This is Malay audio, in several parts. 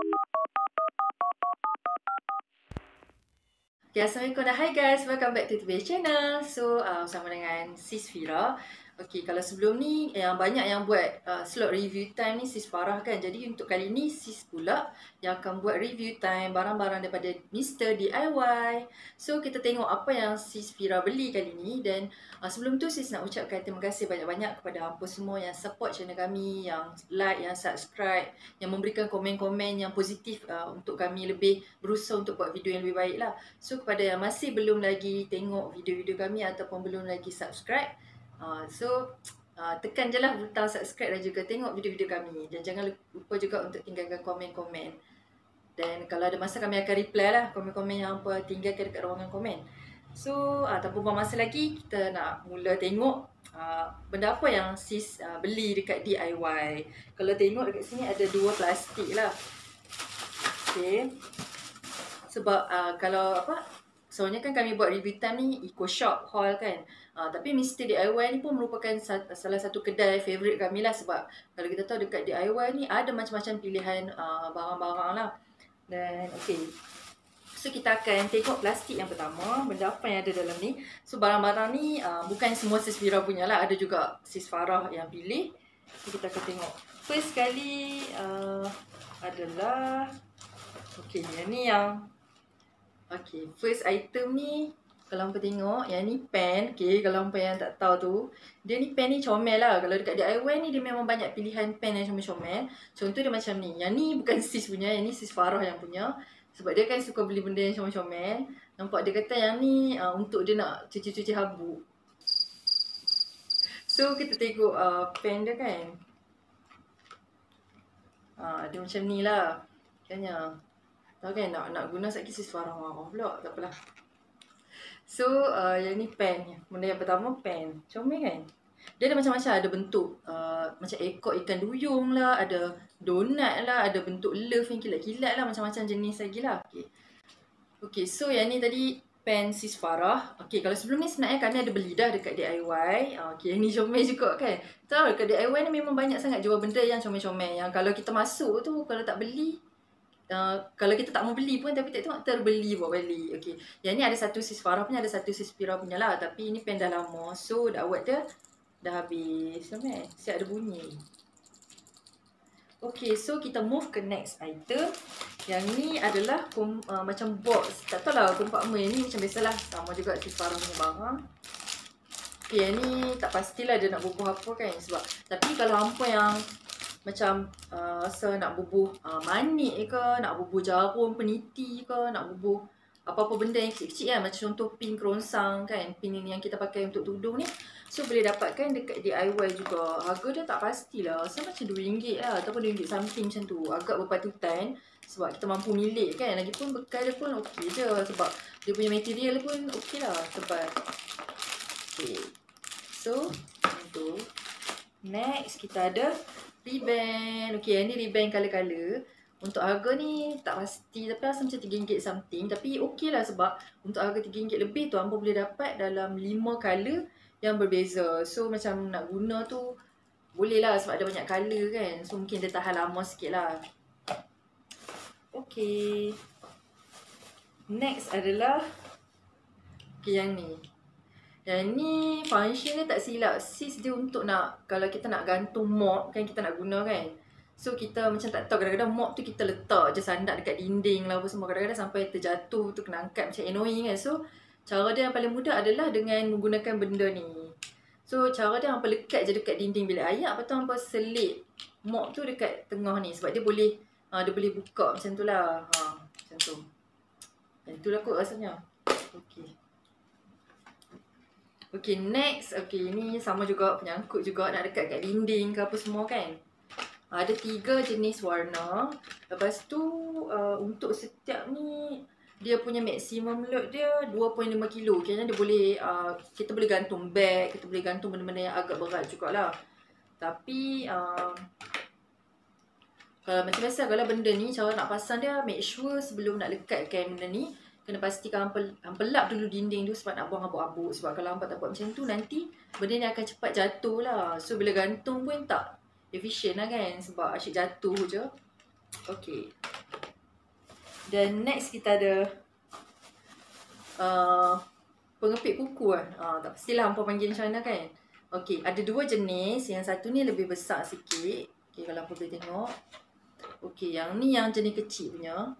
Okay, Assalamualaikum dan hi guys, welcome back to TBS channel. So, bersama dengan Sis Fira. Okay, kalau sebelum ni yang banyak yang buat slot review time ni Sis Farah kan. Jadi untuk kali ni Sis pula yang akan buat review time barang-barang daripada Mr. DIY. So, kita tengok apa yang Sis Fira beli kali ni. Dan sebelum tu Sis nak ucapkan terima kasih banyak-banyak kepada hampa semua yang support channel kami, yang like, yang subscribe, yang memberikan komen-komen yang positif untuk kami lebih berusaha untuk buat video yang lebih baik lah. So kepada yang masih belum lagi tengok video-video kami ataupun belum lagi subscribe, tekan je lah butang subscribe dan juga tengok video-video kami. Dan jangan lupa juga untuk tinggalkan komen-komen. Dan kalau ada masa kami akan reply lah komen-komen yang hampa tinggalkan dekat ruangan komen. So tanpa buang masa lagi, kita nak mula tengok benda apa yang Sis beli dekat DIY. Kalau tengok dekat sini ada 2 plastik lah. Okay. Sebab soalnya kan kami buat review time ni Eco Shop haul kan. Tapi Mr. DIY ni pun merupakan salah satu kedai favourite kami lah. Sebab kalau kita tahu dekat DIY ni ada macam-macam pilihan barang-barang lah. Dan okay, so kita akan tengok plastik yang pertama. Benda apa yang ada dalam ni. So barang-barang ni bukan semua Sis Fira punya lah. Ada juga Sis Farah yang pilih. So kita akan tengok. First kali adalah okay, yang ni yang okay, first item ni kalau hampa tengok, yang ni pen. Okay, kalau hampa yang tak tahu tu, dia ni pen ni comel lah. Kalau dekat DIY ni dia memang banyak pilihan pen yang comel-comel. Contoh dia macam ni. Yang ni bukan Sis punya, yang ni Sis Farah yang punya. Sebab dia kan suka beli benda yang comel-comel. Nampak dia kata yang ni untuk dia nak cuci-cuci habuk. So kita tengok pen dia kan. Dia macam ni lah. Kayaknya tahu kan, nak guna sekali Sis Farah marah pula. Tak apalah. So yang ni pen. Benda yang pertama pen. Comel kan. Dia ada macam-macam. Ada bentuk macam ekor ikan duyung lah. Ada donat lah. Ada bentuk love yang kilat-kilat lah. Macam-macam jenis lagi lah. Okay, so yang ni tadi pen Sis Farah. Okay, kalau sebelum ni sebenarnya kami ada beli dah dekat DIY. Okay, yang ni comel juga kan. Tahu dekat DIY ni memang banyak sangat jual benda yang comel-comel. Yang kalau kita masuk tu, kalau tak beli, kalau kita tak mau beli pun tapi tak tengok terbeli buat balik. Okay. Yang ni ada satu Sis Farah punya, ada satu Sis Fira punya lah. Tapi ini pen dah lama. So dakwat dia dah habis. Siap ada bunyi. Okay, so kita move ke next item. Yang ni adalah macam box. Tak tahu lah compartment ni macam biasalah. Sama juga Sis Farah punya barang. Okay, yang ni tak pastilah dia nak bubuh apa kan. Sebab tapi kalau hampa yang macam rasa nak bubuh manik ke, nak bubuh jarum peniti ke, nak bubuh apa-apa benda yang kecil-kecil kan. Macam contoh pin kerongsang kan, pin yang kita pakai untuk tudung ni. So boleh dapatkan dekat DIY juga. Harga dia tak pastilah, so macam RM2 lah ataupun RM2 something macam tu. Agak berpatutan sebab kita mampu milik kan. Lagipun bekal dia pun okey je. Sebab dia punya material pun okey lah, tebal. Okay, so macam tu. Next kita ada ribbon. Okay, ni ribbon colour-colour. Untuk harga ni tak pasti, tapi rasa macam RM3 something. Tapi okey lah sebab untuk harga RM3 lebih tu hampa boleh dapat dalam 5 colour yang berbeza. So macam nak guna tu boleh lah sebab ada banyak colour kan. So mungkin dia tahan lama sikit lah. Okay, next adalah okay, yang ni. Yang ni function dia tak silap Sis dia untuk nak, kalau kita nak gantung mop kan, kita nak guna kan. So kita macam tak tahu, kadang-kadang mop tu kita letak je sandak dekat dinding lah apa semua. Kadang-kadang sampai terjatuh tu kena angkat, macam annoying kan. So cara dia yang paling mudah adalah dengan menggunakan benda ni. So cara dia hampa lekat je dekat dinding bilik air. Lepas tu hampa selit mop tu dekat tengah ni. Sebab dia boleh buka macam tu lah. Macam tu. Macam tu lah kot rasanya. Okay. Okay, next. Okay, ni sama juga, penyangkut juga, nak dekat kat dinding ke apa semua kan. Ada 3 jenis warna. Lepas tu untuk setiap ni dia punya maksimum load dia 2.5 kilo. Kayaknya dia boleh kita boleh gantung beg, kita boleh gantung benda-benda yang agak berat jugalah. Tapi kalau macam biasa, kalau benda ni cara nak pasang dia, make sure sebelum nak lekatkan benda ni kena pastikan hampa lap dulu dinding tu sebab nak buang habuk-habuk. Sebab kalau hampa tak buat macam tu, nanti benda ni akan cepat jatuh lah. So bila gantung pun tak efisien lah kan, sebab asyik jatuh je. Okay, Dan next kita ada pengepit kuku lah. Tak pastilah hampa panggil macam mana kan. Okey, ada dua jenis. Yang satu ni lebih besar sikit. Okey, kalau hampa boleh tengok. Okey, yang ni yang jenis kecil punya.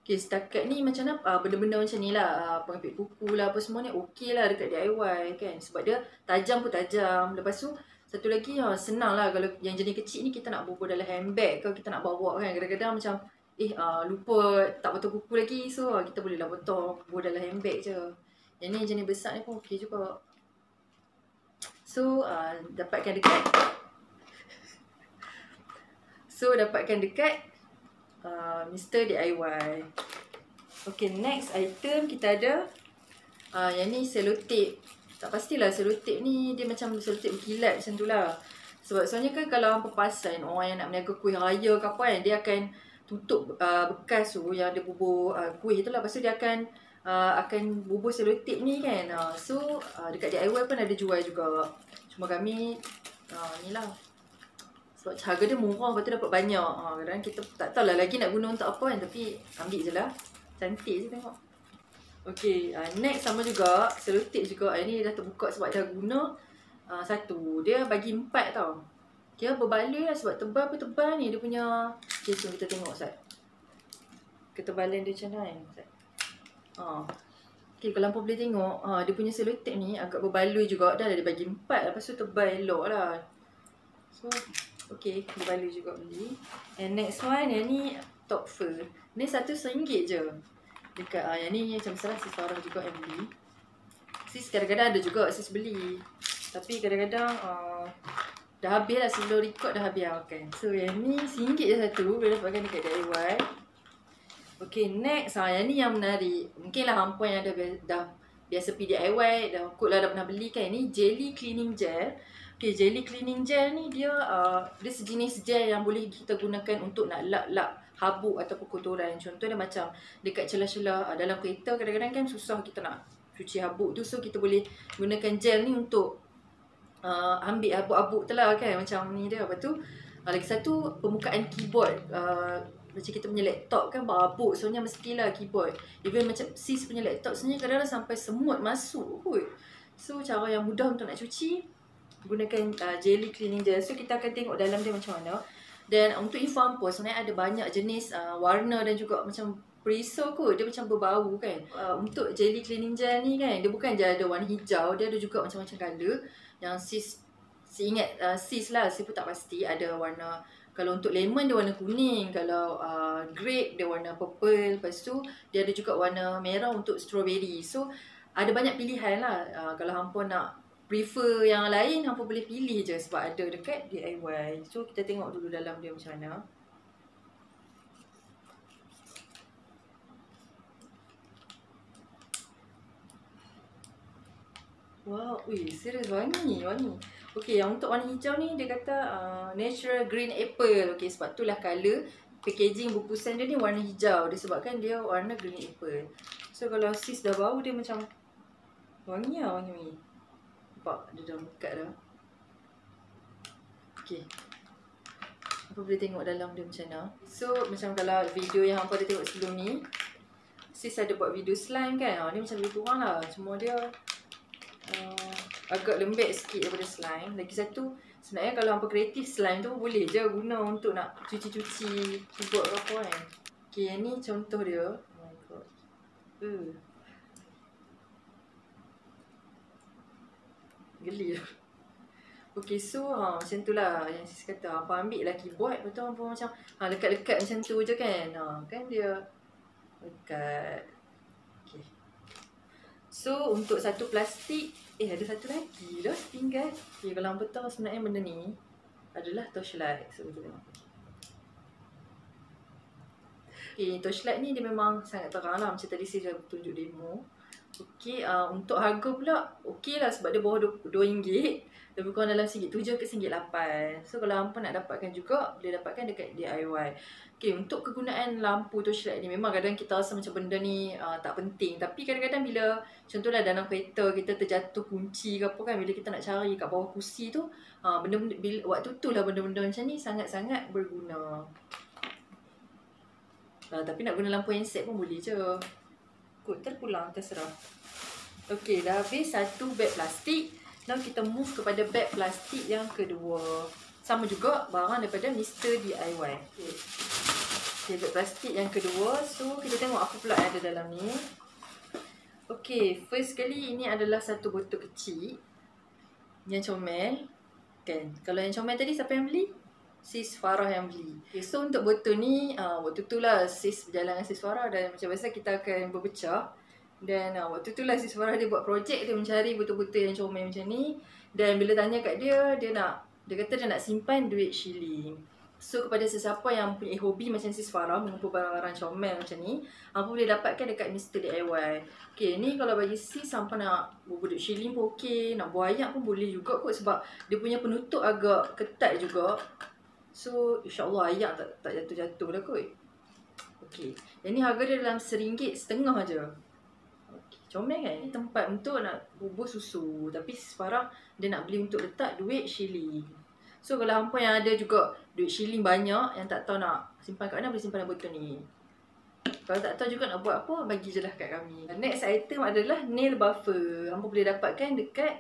Okey, setakat ni macam mana, benda-benda macam ni lah, pengepit kuku lah apa semua ni okey lah dekat DIY kan. Sebab dia tajam pun tajam. Lepas tu satu lagi senang lah kalau yang jenis kecil ni kita nak bawa dalam handbag ke kita nak bawa kan. Kadang-kadang macam lupa tak potong kuku lagi. So kita boleh lah potong, bawa dalam handbag je. Yang ni jenis besar ni pun okey juga. So dapatkan dekat Mr. DIY. Okay, next item kita ada yang ni selotip. Tak pastilah selotip ni dia macam selotip berkilat macam tu lah. Sebab sebenarnya kan kalau hampa pasal orang yang nak berniaga kuih raya ke apa kan, dia akan tutup bekas tu yang ada bubur kuih tu lah. Lepas tu dia akan bubur selotip ni kan. So dekat DIY pun ada jual juga. Cuma kami ni lah, sebab harga dia murah, lepas tu dapat banyak. Kadang-kadang kita tak tahu lah lagi nak guna untuk apa kan. Tapi ambil je lah. Cantik je tengok. Okay, next sama juga. Selotip juga. Ini dah terbuka sebab dah guna. Satu, dia bagi 4 tau. Dia berbaloi lah sebab tebal pun tebal ni. Dia punya, okay, so kita tengok Ustaz. Ketebalan dia macam mana kan Ustaz. Okay, kalau hampa boleh tengok. Dia punya selotip ni agak berbaloi juga. Dah dia bagi 4. Lepas tu tebal elok lah. So okay, berbaloi juga beli. And next one, yang ni top fur. Ni satu RM1 je. Dekat yang ni macam salah sis Farah juga yang beli. Sis kadang-kadang ada juga sis beli. Tapi kadang-kadang dah habis lah, sebelum record dah habis kan. So yang ni RM1 je satu. Boleh dapatkan dekat DIY. Okay, next yang ni yang menarik. Mungkin lah hampa yang dah biasa pergi DIY, dah kot lah dah pernah beli kan. Ni jelly cleaning gel. Okay, jelly cleaning gel ni dia sejenis gel yang boleh kita gunakan untuk nak lap-lap habuk ataupun kotoran. Contohnya macam dekat celah-celah dalam kereta, kadang-kadang kan susah kita nak cuci habuk tu. So kita boleh gunakan gel ni untuk ambil habuk-habuk tu lah kan. Macam ni dia. Lepas tu lagi satu, permukaan keyboard. Macam kita punya laptop kan berhabuk, sebenarnya mestilah keyboard. Even macam sis punya laptop sebenarnya kadang-kadang sampai semut masuk kot. So cara yang mudah untuk nak cuci, gunakan jelly cleaning gel. So kita akan tengok dalam dia macam mana. Dan untuk info hampa, sebenarnya ada banyak jenis warna dan juga macam perisau kot. Dia macam berbau kan. Untuk jelly cleaning gel ni kan, dia bukan je ada warna hijau, dia ada juga macam-macam colour. Yang sis ingat sis lah, sis pun tak pasti. Ada warna, kalau untuk lemon dia warna kuning, kalau grape dia warna purple. Lepas tu dia ada juga warna merah untuk strawberry. So ada banyak pilihan lah. Kalau hampa nak prefer yang lain, hampa boleh pilih je sebab ada dekat DIY. So kita tengok dulu dalam dia macam mana. Wow, serius wangi. Okay, yang untuk warna hijau ni dia kata natural green apple. Okay, sebab tu lah colour packaging bungkusan dia ni warna hijau. Disebabkan dia warna green apple. So kalau sis dah bau dia macam wangi lah, wangi. Nampak dia dah buka dah. Okay, hampa boleh tengok dalam dia macam mana. So macam kalau video yang hampa dah tengok sebelum ni, sis ada buat video slime kan. Ni macam lebih kurang lah. Cuma dia agak lembek sikit daripada slime. Lagi satu, sebenarnya kalau hampa kreatif, slime tu boleh je guna untuk nak cuci-cuci keyboard ke apa kan. Okay, yang ni contoh dia. Oh my god. Geli lah. Okay, so macam tu lah yang sis kata. Hampa ambil lah keyboard, lepas tu hampa macam lekat-lekat macam tu je kan. Kan dia lekat. Okay. So untuk satu plastik, ada satu lagi dah tinggal. Okay, kalau hampa tahu sebenarnya benda ni adalah torchlight. So kita tengok. Okay, torchlight ni dia memang sangat terang lah. Macam tadi saya dah tunjuk demo. Okay, untuk harga pula okey lah sebab dia bawah RM2. Lebih kurang dalam RM1.7 ke RM1.8. So kalau hampa nak dapatkan juga, boleh dapatkan dekat DIY. Okay, untuk kegunaan lampu torchlight ni, memang kadang kita rasa macam benda ni tak penting. Tapi kadang-kadang bila, contohlah dalam kereta kita terjatuh kunci ke apa kan, bila kita nak cari kat bawah kursi tu, benda-benda, waktu tu lah benda-benda macam ni sangat-sangat berguna. Tapi nak guna lampu handset pun boleh je. Kot terpulang, terserah. Okey, dah habis satu beg plastik. Now kita move kepada beg plastik yang kedua. Sama juga barang daripada Mr. DIY. Okay, beg plastik yang kedua. So, kita tengok apa pula yang ada dalam ni. Okey, first kali ini adalah satu botol kecil yang comel. Kan? Kalau yang comel tadi siapa yang beli? Sis Farah yang beli. Okay, so untuk botol ni, waktu tu lah sis berjalan dengan Sis Farah dan macam biasa kita akan berpecah. Dan waktu tu lah Sis Farah dia buat projek dia mencari botol-botol yang comel macam ni. Dan bila tanya kat dia, dia kata dia nak simpan duit shilling. So kepada sesiapa yang punya hobi macam Sis Farah mengumpul barang-barang comel macam ni, apa boleh dapatkan dekat Mr. DIY. Okay, ni kalau bagi sis sampai nak bubuh duit shilling pun okey, nak buah ayak pun boleh juga kot sebab dia punya penutup agak ketat juga. So insyaAllah ayak tak jatuh-jatuh lah kot. Okay, yang ni harga dia dalam RM1.50 je. Okay, comel kan? Ni tempat untuk nak bubuh susu. Tapi Sis Farah dia nak beli untuk letak duit shilling. So kalau hampa yang ada juga duit shilling banyak, yang tak tahu nak simpan kat mana, boleh simpan dalam botol ni. Kalau tak tahu juga nak buat apa, bagi je lah kat kami. Next item adalah nail buffer. Hampa boleh dapatkan dekat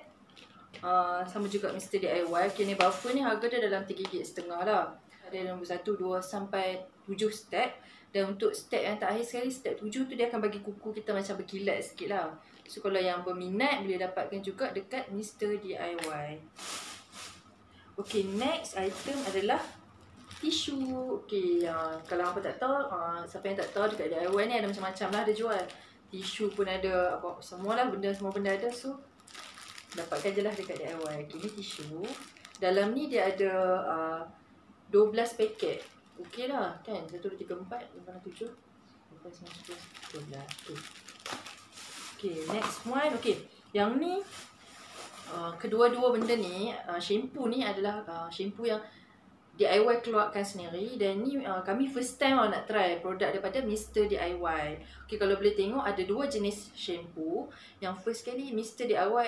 sama juga Mr. DIY. Okay, nail buffer ni harga dia dalam RM3.50 lah. Ada nombor 1, 2 sampai 7 step. Dan untuk step yang terakhir sekali, step 7 tu dia akan bagi kuku kita macam berkilat sikit lah. So kalau yang berminat boleh dapatkan juga dekat Mr. DIY. Okay, next item adalah tisu. Okay, kalau hampa tak tahu, siapa yang tak tahu dekat DIY ni ada macam-macam lah dia jual. Tisu pun ada, apa semua lah, semua benda ada. So, dapatkan je lah dekat DIY. Okay, ni tisu. Dalam ni dia ada 12 paket. Okay lah, kan? 1, 2, 3, 4, 5, 6, 7, 8, 9, 10, 12. Okay. Okay, next one. Okay, yang ni kedua-dua benda ni, shampoo ni adalah shampoo yang DIY keluarkan sendiri. Dan ni kami first time nak try produk daripada Mr. DIY. Okay, kalau boleh tengok ada dua jenis shampoo. Yang first kali Mr. DIY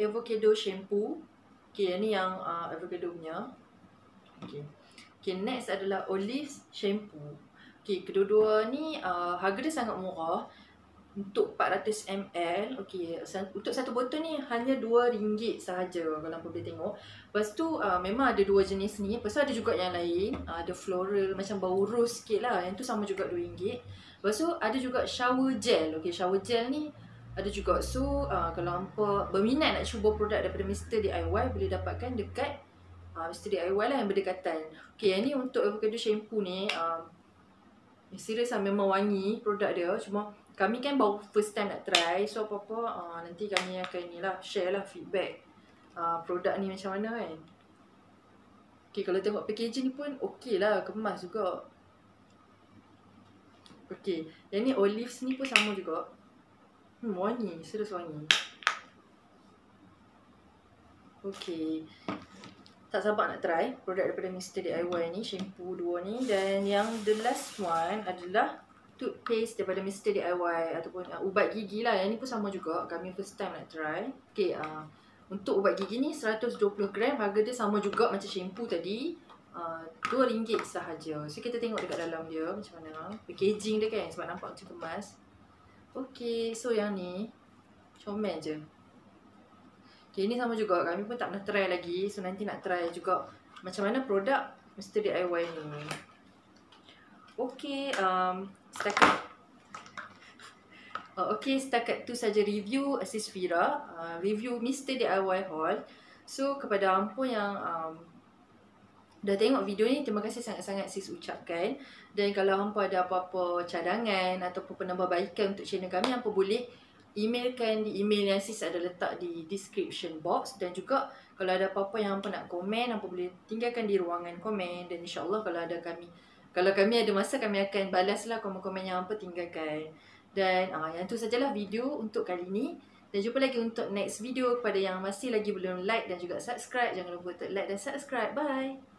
Avocado shampoo. Okay, yang ni yang avocado punya. Okay. Okay, next adalah Olive shampoo. Okay, kedua-dua ni harga dia sangat murah. Untuk 400 ml, okay, untuk satu botol ni hanya RM2 sahaja kalau hampa boleh tengok. Lepas tu memang ada dua jenis ni. Lepas tu ada juga yang lain, ada floral macam bau rose sikit lah. Yang tu sama juga RM2. Lepas tu ada juga shower gel. Okay, shower gel ni ada juga. So kalau hampa berminat nak cuba produk daripada Mr. DIY, boleh dapatkan dekat Mr. DIY lah yang berdekatan. Okay, yang ni untuk avocado shampoo ni serius lah, memang wangi produk dia. Cuma kami kan baru first time nak try. So apa-apa nanti kami akan ni lah, share lah feedback produk ni macam mana kan. Okay, kalau tengok packaging ni pun okey lah, kemas juga. Okay, yang ni olives ni pun sama juga. Wangi, serius wangi. Okay, tak sabar nak try produk daripada Mr. DIY ni, shampoo dua ni. Dan yang the last one adalah toothpaste daripada Mr. DIY ataupun ubat gigi lah. Yang ni pun sama juga, kami first time nak try. Okay, untuk ubat gigi ni 120 gram, harga dia sama juga macam shampoo tadi, RM2 sahaja. So kita tengok dekat dalam dia macam mana packaging dia kan, sebab nampak macam kemas. Okay, so yang ni comel je. Okay, ni sama juga, kami pun tak pernah try lagi. So nanti nak try juga macam mana produk Mr. DIY ni. Okay, setakat tu saja review Sis Fira, review Mr. DIY haul. So kepada hampa yang dah tengok video ni, terima kasih sangat-sangat sis ucapkan. Dan kalau hampa ada apa-apa cadangan ataupun penambahbaikan untuk channel kami, hampa boleh emailkan di email yang sis ada letak di description box. Dan juga kalau ada apa-apa yang hampa nak komen, hampa boleh tinggalkan di ruangan komen. Dan insyaAllah kalau kami ada masa, kami akan balaslah komen-komen yang hampa tinggalkan. Dan yang tu sajalah video untuk kali ni. Dan jumpa lagi untuk next video. Kepada yang masih lagi belum like dan juga subscribe, jangan lupa untuk like dan subscribe. Bye!